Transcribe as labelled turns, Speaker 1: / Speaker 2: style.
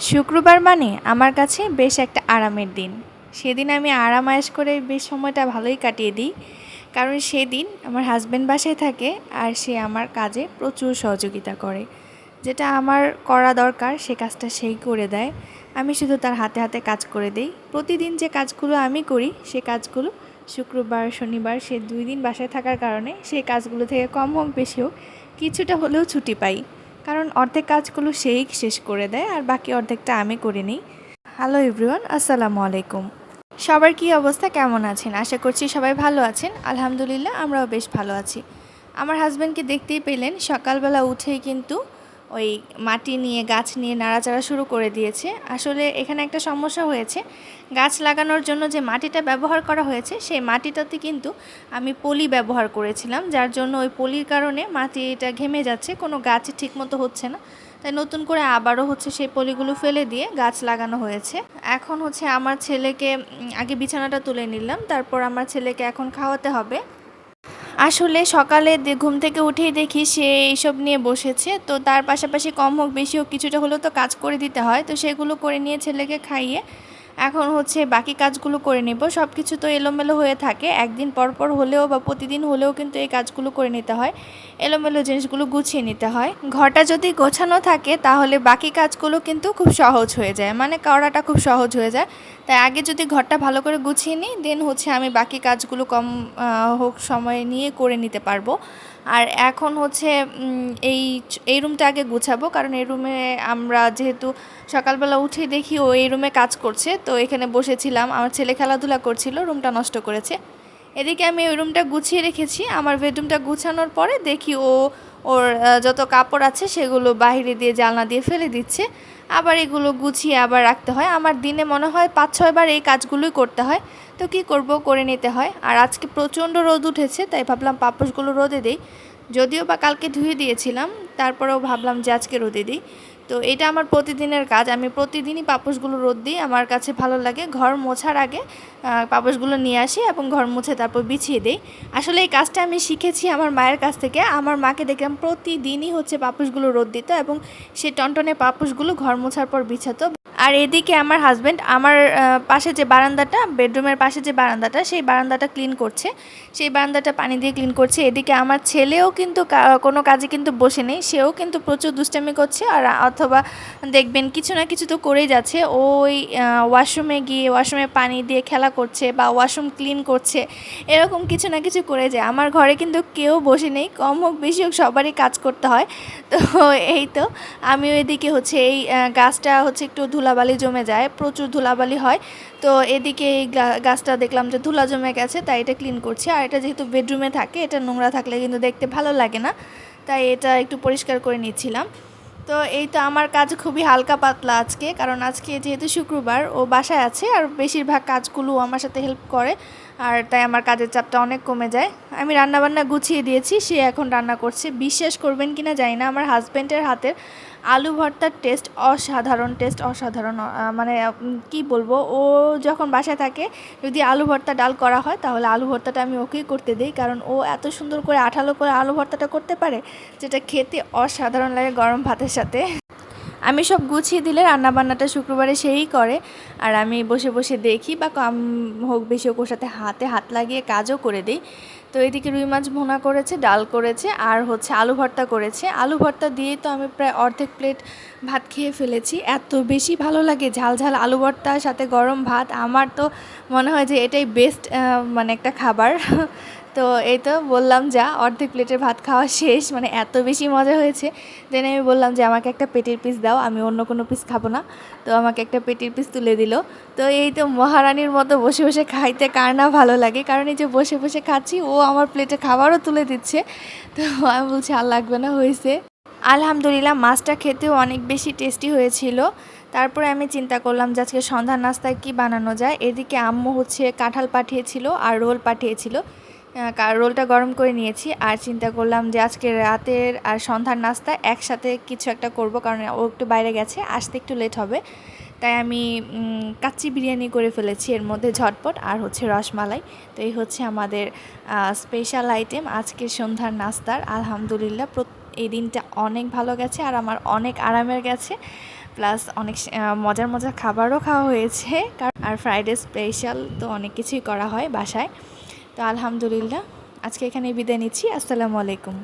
Speaker 1: শুক্রবার মানে আমার কাছে বেশ একটা আরামের দিন। সেদিন আমি আরাম-আয়েশ করে বেশ সময়টা ভালোই কাটিয়ে দিই। কারণ সেদিন আমার হাসব্যান্ড বাসায় থাকে আর সে আমার কাজে প্রচুর সহযোগিতা করে। যেটা আমার করা দরকার সে কাজটা সেই করে দেয়। আমি শুধু তার হাতে হাতে কাজ করে দেই। প্রতিদিন যে কাজগুলো আমি করি সে কাজগুলো শুক্রবার, শনিবার সে ২ দিন বাসায় থাকার কারণে সেই কাজগুলো থেকে কম হোক বেশি হোক কিছুটা হলেও ছুটি পাই। কারণ অর্ধেক কাজগুলো সেই শেষ করে দেয় আর বাকি অর্ধেকটা আমি করে নিই। হ্যালো এভরিওয়ান, আসসালামু আলাইকুম। সবার কী অবস্থা, কেমন আছেন? আশা করছি সবাই ভালো আছেন। আলহামদুলিল্লাহ আমরাও বেশ ভালো আছি। আমার হাজব্যান্ডকে দেখতেই পেলেন সকালবেলা উঠেই কিন্তু ওই মাটি নিয়ে গাছ নিয়ে নাড়াচাড়া শুরু করে দিয়েছে। আসলে এখানে একটা সমস্যা হয়েছে, গাছ লাগানোর জন্য যে মাটিটা ব্যবহার করা হয়েছে সেই মাটিটাতে কিন্তু আমি পলি ব্যবহার করেছিলাম, যার জন্য ওই পলির কারণে মাটিটা ঘেমে যাচ্ছে, কোনো গাছ ঠিকমতো হচ্ছে না। তাই নতুন করে আবারও সেই পলিগুলো ফেলে দিয়ে গাছ লাগানো হয়েছে। এখন আমার ছেলেকে আগে বিছানাটা তুলে নিলাম, তারপর আমার ছেলেকে এখন খাওয়াতে হবে। আসলে সকালে ঘুম থেকে উঠেই দেখি সে এইসব নিয়ে বসেছে, তো তার পাশাপাশি কম হোক বেশি হোক কিছুটা হলেও তো কাজ করে দিতে হয়। তো সেগুলো করে নিয়ে ছেলেকে খাইয়ে এখন বাকি কাজগুলো করে নেব। সব কিছু তো এলোমেলো হয়ে থাকে, একদিন পর পর হলেও বা প্রতিদিন হলেও কিন্তু এই কাজগুলো করে নিতে হয়, এলোমেলো জিনিসগুলো গুছিয়ে নিতে হয়। ঘরটা যদি গোছানো থাকে তাহলে বাকি কাজগুলো কিন্তু খুব সহজ হয়ে যায়, মানে করাটা খুব সহজ হয়ে যায়। তাই আগে যদি ঘরটা ভালো করে গুছিয়ে নিই দেন আমি বাকি কাজগুলো কম হোক সময় নিয়ে করে নিতে পারবো। আর এখন এই রুমটা আগে গুছাবো, কারণ এই রুমে আমরা যেহেতু সকালবেলা উঠে দেখি ও এই রুমে কাজ করছে, তো এখানে বসেছিলাম, আমার ছেলে খেলাধুলা করছিল, রুমটা নষ্ট করেছে। এদিকে আমি ওই রুমটা গুছিয়ে রেখেছি। আমার বেডরুমটা গুছানোর পরে দেখি ওর যত কাপড় আছে সেগুলো বাইরে দিয়ে জানলা দিয়ে ফেলে দিচ্ছে। আবার এগুলো গুছিয়ে আবার রাখতে হয়। আমার দিনে মনে হয় ৫-৬ বার এই কাজগুলোই করতে হয়। তো কি করব, করে নিতে হয়। আর আজকে প্রচণ্ড রোদ উঠেছে, তাই ভাবলাম পাপোশগুলো রোদে দিই। যদিও বা কালকে ধুয়ে দিয়েছিলাম, তারপরেও ভাবলাম যে আজকে রোদে দিই। তো এটা আমার প্রতিদিনের কাজ, আমি প্রতিদিনই পাপোশগুলো রোদ দিই। আমার কাছে ভালো লাগে। ঘর মোছার আগে পাপোশগুলো নিয়ে আসি এবং ঘর মুছে তারপর বিছিয়ে দিই। আসলে এই কাজটা আমি শিখেছি আমার মায়ের কাছ থেকে। আমার মাকে দেখলাম প্রতিদিনই পাপোশগুলো রোদ দিত এবং সে টনটনে পাপোশগুলো ঘর মোছার পর বিছাতো। আর এদিকে আমার হাজব্যান্ড আমার পাশে যে বারান্দাটা, বেডরুমের পাশে যে বারান্দাটা, সেই বারান্দাটা ক্লিন করছে, সেই বারান্দাটা পানি দিয়ে ক্লিন করছে। এদিকে আমার ছেলেও কিন্তু কোনো কাজে কিন্তু বসে নেই, সেও কিন্তু প্রচুর দুষ্টামি করছে, আর অথবা দেখবেন কিছু না কিছু তো করেই যাচ্ছে। ওই ওয়াশরুমে গিয়ে ওয়াশরুমে পানি দিয়ে খেলা করছে বা ওয়াশরুম ক্লিন করছে, এরকম কিছু না কিছু করে যায়। আমার ঘরে কিন্তু কেউ বসে নেই, কম হোক বেশি হোক সবারই কাজ করতে হয়। তো এই তো আমিও এদিকে এই গাছটা একটু ধুলাবালি জমে যায়, প্রচুর ধুলাবালি হয়। তো এদিকে এই গাছটা দেখলাম যে ধুলা জমে গেছে, তাই এটা ক্লিন করছি। আর এটা যেহেতু বেডরুমে থাকে, এটা নোংরা থাকলে কিন্তু দেখতে ভালো লাগে না, তাই এটা একটু পরিষ্কার করে নিচ্ছিলাম। তো এই তো আমার কাজ খুবই হালকা পাতলা আজকে, কারণ আজকে যেহেতু শুক্রবার ও বাসায় আছে আর বেশিরভাগ কাজগুলো আমার সাথে হেল্প করে, আর তাই আমার কাজের চাপটা অনেক কমে যায়। আমি রান্নাবান্না গুছিয়ে দিয়েছি, সে এখন রান্না করছে। বিশ্বাস করবেন কিনা জানি না, আমার হাজব্যান্ডের হাতের আলু ভর্তার টেস্ট অসাধারণ, অসাধারণ। মানে কি বলবো, ও যখন বাসায় থাকে যদি আলু ভর্তা ডাল করা হয় তাহলে আলু ভর্তাটা আমি ওকেই করতে দিই, কারণ ও এত সুন্দর করে আঠালো করে আলু ভর্তাটা করতে পারে, যেটা খেতে অসাধারণ লাগে গরম ভাতের সাথে। আমি সব গুছিয়ে দিলে রান্নাবান্নাটা শুক্রবারে সেই করে, আর আমি বসে বসে দেখি বা কম হোক বেশি হোক ওর সাথে হাতে হাত লাগিয়ে কাজও করে দিই। তো এদিকে রুই মাছ ভুনা করেছে, ডাল করেছে, আর আলু ভর্তা করেছে। আলু ভর্তা দিয়েই তো আমি প্রায় অর্ধেক প্লেট ভাত খেয়ে ফেলেছি। এত বেশি ভালো লাগে ঝাল ঝাল আলু ভর্তার সাথে গরম ভাত, আমার তো মনে হয় যে এটাই বেস্ট মানে একটা খাবার। তো এই তো বললাম যা, অর্ধেক প্লেটের ভাত খাওয়া শেষ, মানে এত বেশি মজা হয়েছে। দেন আমি বললাম যে আমাকে একটা পেটির পিস দাও, আমি অন্য কোনো পিস খাবো না। তো আমাকে একটা পেটির পিস তুলে দিল। তো এই তো মহারানীর মতো বসে বসে খাইতে কার না ভালো লাগে, কারণ এই যে বসে বসে খাচ্ছি, ও আমার প্লেটে খাবারও তুলে দিচ্ছে। তো আমি বলছি আর লাগবে না, হয়েছে। আলহামদুলিল্লাহ মাছটা খেতেও অনেক বেশি টেস্টি হয়েছিল। তারপরে আমি চিন্তা করলাম যে আজকে সন্ধ্যার নাস্তায় কী বানানো যায়। এদিকে আম্মু কাঁঠাল পাঠিয়েছিল আর রোল পাঠিয়েছিল। রোলটা গরম করে নিয়েছি, আর চিন্তা করলাম যে আজকে রাতের আর সন্ধ্যার নাস্তা একসাথে কিছু একটা করব, কারণ ও একটু বাইরে গেছে, আসতে একটু লেট হবে। তাই আমি কাচ্চি বিরিয়ানি করে ফেলেছি, এর মধ্যে ঝটপট আর রসমালাই। তো এই আমাদের স্পেশাল আইটেম আজকের সন্ধ্যার নাস্তার। আলহামদুলিল্লাহ এই দিনটা অনেক ভালো গেছে আর আমার অনেক আরামের গেছে। প্লাস অনেক মজার মজার খাবারও খাওয়া হয়েছে। আর ফ্রাইডে স্পেশাল তো অনেক কিছুই করা হয় বাসায়। তো আলহামদুলিল্লাহ আজকে এখানে বিদায় নিচ্ছি। আসসালামু আলাইকুম।